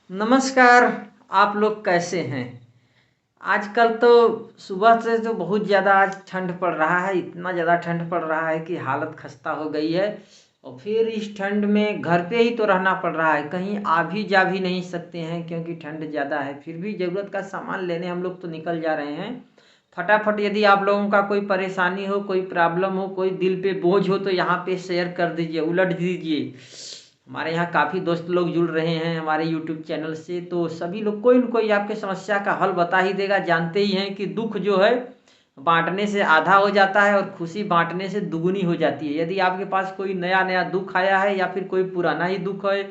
नमस्कार। आप लोग कैसे हैं? आजकल तो सुबह से तो बहुत ज़्यादा आज ठंड पड़ रहा है, इतना ज़्यादा ठंड पड़ रहा है कि हालत खस्ता हो गई है। और फिर इस ठंड में घर पे ही तो रहना पड़ रहा है, कहीं आ भी जा भी नहीं सकते हैं क्योंकि ठंड ज़्यादा है। फिर भी ज़रूरत का सामान लेने हम लोग तो निकल जा रहे हैं। फटाफट यदि आप लोगों का कोई परेशानी हो, कोई प्रॉब्लम हो, कोई दिल पे बोझ हो तो यहाँ पे शेयर कर दीजिए, उलट दीजिए। हमारे यहाँ काफ़ी दोस्त लोग जुड़ रहे हैं हमारे यूट्यूब चैनल से, तो सभी लोग कोई न कोई आपके समस्या का हल बता ही देगा। जानते ही हैं कि दुख जो है बांटने से आधा हो जाता है और खुशी बांटने से दुगुनी हो जाती है। यदि आपके पास कोई नया नया दुख आया है या फिर कोई पुराना ही दुख है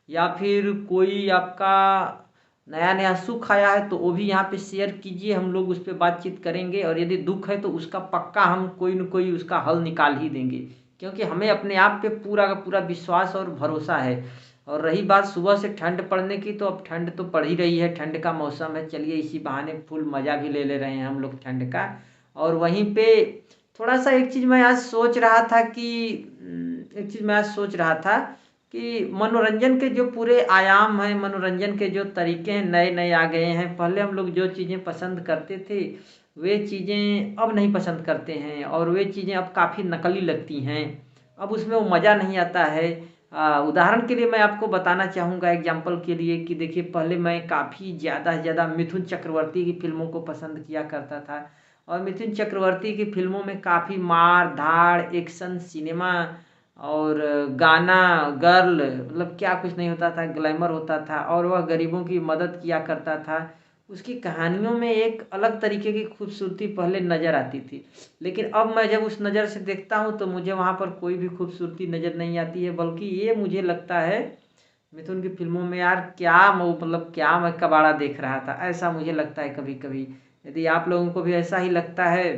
या फिर कोई आपका नया नया सुख आया है तो वो भी यहाँ पे शेयर कीजिए, हम लोग उस पर बातचीत करेंगे। और यदि दुख है तो उसका पक्का हम कोई न कोई उसका हल निकाल ही देंगे, क्योंकि हमें अपने आप पे पूरा का पूरा विश्वास और भरोसा है। और रही बात सुबह से ठंड पड़ने की, तो अब ठंड तो पड़ ही रही है, ठंड का मौसम है। चलिए इसी बहाने फुल मज़ा भी ले ले रहे हैं हम लोग ठंड का। और वहीं पे थोड़ा सा एक चीज़ मैं आज सोच रहा था कि एक चीज़ मैं आज सोच रहा था कि मनोरंजन के जो पूरे आयाम हैं, मनोरंजन के जो तरीके हैं नए नए आ गए हैं। पहले हम लोग जो चीज़ें पसंद करते थे वे चीज़ें अब नहीं पसंद करते हैं, और वे चीज़ें अब काफ़ी नकली लगती हैं। अब उसमें वो मज़ा नहीं आता है। उदाहरण के लिए मैं आपको बताना चाहूँगा एग्जाम्पल के लिए कि देखिए, पहले मैं काफ़ी ज़्यादा से ज़्यादा मिथुन चक्रवर्ती की फ़िल्मों को पसंद किया करता था। और मिथुन चक्रवर्ती की फ़िल्मों में काफ़ी मार धाड़, एक्शन, सिनेमा और गाना, गर्ल, मतलब क्या कुछ नहीं होता था, ग्लैमर होता था। और वह गरीबों की मदद किया करता था। उसकी कहानियों में एक अलग तरीके की खूबसूरती पहले नज़र आती थी, लेकिन अब मैं जब उस नज़र से देखता हूँ तो मुझे वहाँ पर कोई भी खूबसूरती नज़र नहीं आती है। बल्कि ये मुझे लगता है मिथुन की फिल्मों में यार क्या मतलब क्या मैं कबाड़ा देख रहा था, ऐसा मुझे लगता है कभी कभी। यदि आप लोगों को भी ऐसा ही लगता है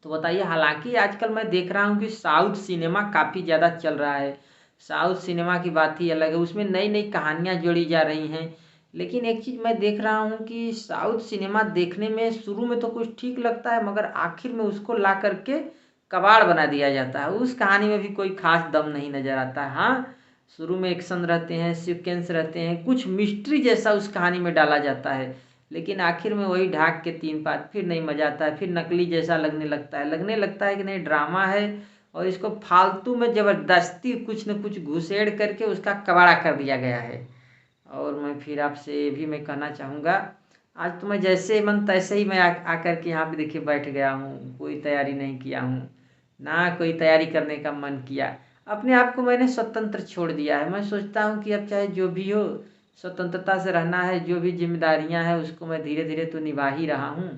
तो बताइए। हालांकि आजकल मैं देख रहा हूँ कि साउथ सिनेमा काफ़ी ज़्यादा चल रहा है। साउथ सिनेमा की बात ही अलग है, उसमें नई नई कहानियाँ जोड़ी जा रही हैं। लेकिन एक चीज़ मैं देख रहा हूँ कि साउथ सिनेमा देखने में शुरू में तो कुछ ठीक लगता है, मगर आखिर में उसको ला करके कबाड़ बना दिया जाता है। उस कहानी में भी कोई खास दम नहीं नज़र आता है। हाँ, शुरू में एक्शन रहते हैं, सीक्वेंस रहते हैं, कुछ मिस्ट्री जैसा उस कहानी में डाला जाता है, लेकिन आखिर में वही ढाक के तीन बात, फिर नहीं मजा आता है, फिर नकली जैसा लगने लगता है कि नहीं ड्रामा है। और इसको फालतू में ज़बरदस्ती कुछ न कुछ घुसेड़ करके उसका कबाड़ा कर दिया गया है। और मैं फिर आपसे ये भी मैं कहना चाहूँगा, आज तो मैं जैसे मन तैसे ही मैं आकर के यहाँ पे देखिए बैठ गया हूँ, कोई तैयारी नहीं किया हूँ, ना कोई तैयारी करने का मन किया। अपने आप को मैंने स्वतंत्र छोड़ दिया है। मैं सोचता हूँ कि अब चाहे जो भी हो, स्वतंत्रता से रहना है। जो भी जिम्मेदारियाँ हैं उसको मैं धीरे धीरे तो निभा ही रहा हूँ।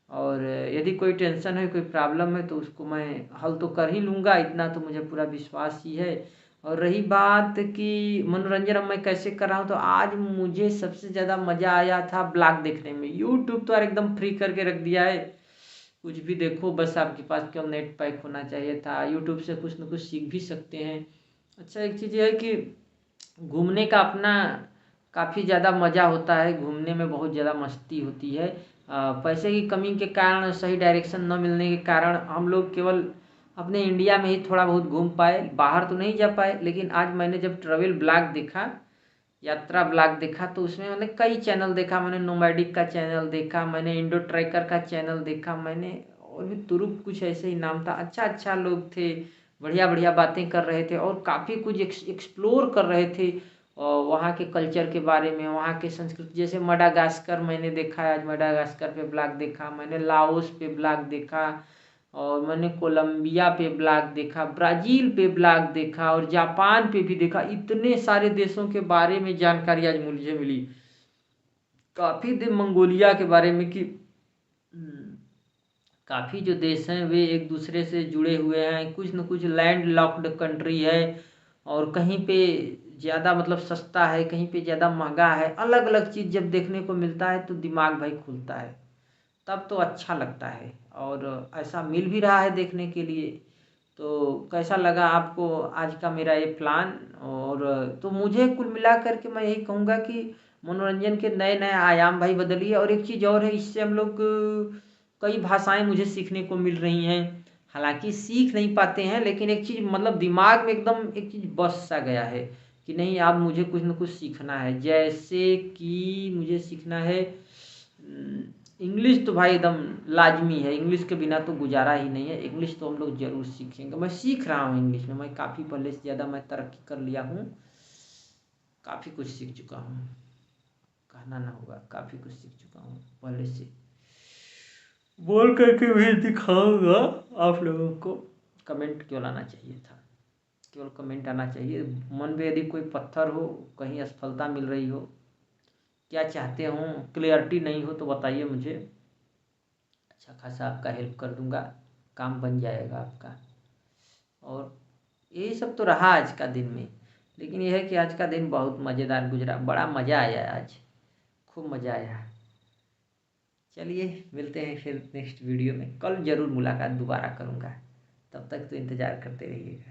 और यदि कोई टेंशन है, कोई प्रॉब्लम है तो उसको मैं हल तो कर ही लूँगा, इतना तो मुझे पूरा विश्वास ही है। और रही बात कि मनोरंजन अब मैं कैसे कर रहा हूँ, तो आज मुझे सबसे ज़्यादा मज़ा आया था ब्लॉग देखने में। यूट्यूब तो यार एकदम फ्री करके रख दिया है, कुछ भी देखो, बस आपके पास केवल नेट पैक होना चाहिए था। यूट्यूब से कुछ न कुछ सीख भी सकते हैं। अच्छा, एक चीज़ ये है कि घूमने का अपना काफ़ी ज़्यादा मज़ा होता है, घूमने में बहुत ज़्यादा मस्ती होती है। पैसे की कमी के कारण, सही डायरेक्शन न मिलने के कारण हम लोग केवल अपने इंडिया में ही थोड़ा बहुत घूम पाए, बाहर तो नहीं जा पाए। लेकिन आज मैंने जब ट्रैवल ब्लॉग देखा, यात्रा ब्लॉग देखा, तो उसमें मैंने कई चैनल देखा। मैंने नोमैडिक का चैनल देखा, मैंने इंडो ट्रैकर का चैनल देखा, मैंने और भी तुरुप कुछ ऐसे ही नाम था। अच्छा अच्छा लोग थे, बढ़िया बढ़िया बातें कर रहे थे और काफ़ी कुछ एक्सप्लोर कर रहे थे। और वहाँ के कल्चर के बारे में, वहाँ के संस्कृति, जैसे मडागास्कर मैंने देखा है, आज मडागास्कर पे ब्लॉग देखा, मैंने लाओस पे ब्लॉग देखा, और मैंने कोलंबिया पे ब्लॉग देखा, ब्राज़ील पे ब्लॉग देखा, और जापान पे भी देखा। इतने सारे देशों के बारे में जानकारी आज मुझे मिली। काफ़ी दिन मंगोलिया के बारे में कि काफ़ी जो देश हैं वे एक दूसरे से जुड़े हुए हैं, कुछ न कुछ लैंड लॉक्ड कंट्री है। और कहीं पे ज़्यादा मतलब सस्ता है, कहीं पे ज़्यादा महंगा है। अलग अलग चीज़ जब देखने को मिलता है तो दिमाग भाई खुलता है, तब तो अच्छा लगता है। और ऐसा मिल भी रहा है देखने के लिए। तो कैसा लगा आपको आज का मेरा ये प्लान? और तो मुझे कुल मिला करके मैं यही कहूँगा कि मनोरंजन के नए नए आयाम भाई बदलिए। और एक चीज़ और है, इससे हम लोग कई भाषाएं मुझे सीखने को मिल रही हैं। हालांकि सीख नहीं पाते हैं, लेकिन एक चीज़ मतलब दिमाग में एकदम एक चीज़ बस सा गया है कि नहीं अब मुझे कुछ न कुछ सीखना है। जैसे कि मुझे सीखना है इंग्लिश, तो भाई एकदम लाजमी है, इंग्लिश के बिना तो गुजारा ही नहीं है। इंग्लिश तो हम लोग ज़रूर सीखेंगे। मैं सीख रहा हूँ इंग्लिश में, मैं काफ़ी पहले से ज़्यादा मैं तरक्की कर लिया हूँ, काफ़ी कुछ सीख चुका हूँ, कहना ना होगा, काफ़ी कुछ सीख चुका हूँ पहले से। बोल करके भी दिखाऊंगा आप लोगों को। कमेंट क्यों लाना चाहिए था, केवल कमेंट आना चाहिए। मन में यदि कोई पत्थर हो, कहीं असफलता मिल रही हो, क्या चाहते हो, क्लियरिटी नहीं हो तो बताइए मुझे, अच्छा खासा आपका हेल्प कर दूंगा, काम बन जाएगा आपका। और यही सब तो रहा आज का दिन में। लेकिन यह है कि आज का दिन बहुत मज़ेदार गुजरा, बड़ा मज़ा आया आज, खूब मज़ा आया। चलिए मिलते हैं फिर नेक्स्ट वीडियो में। कल ज़रूर मुलाकात दोबारा करूँगा, तब तक तो इंतज़ार करते रहिएगा।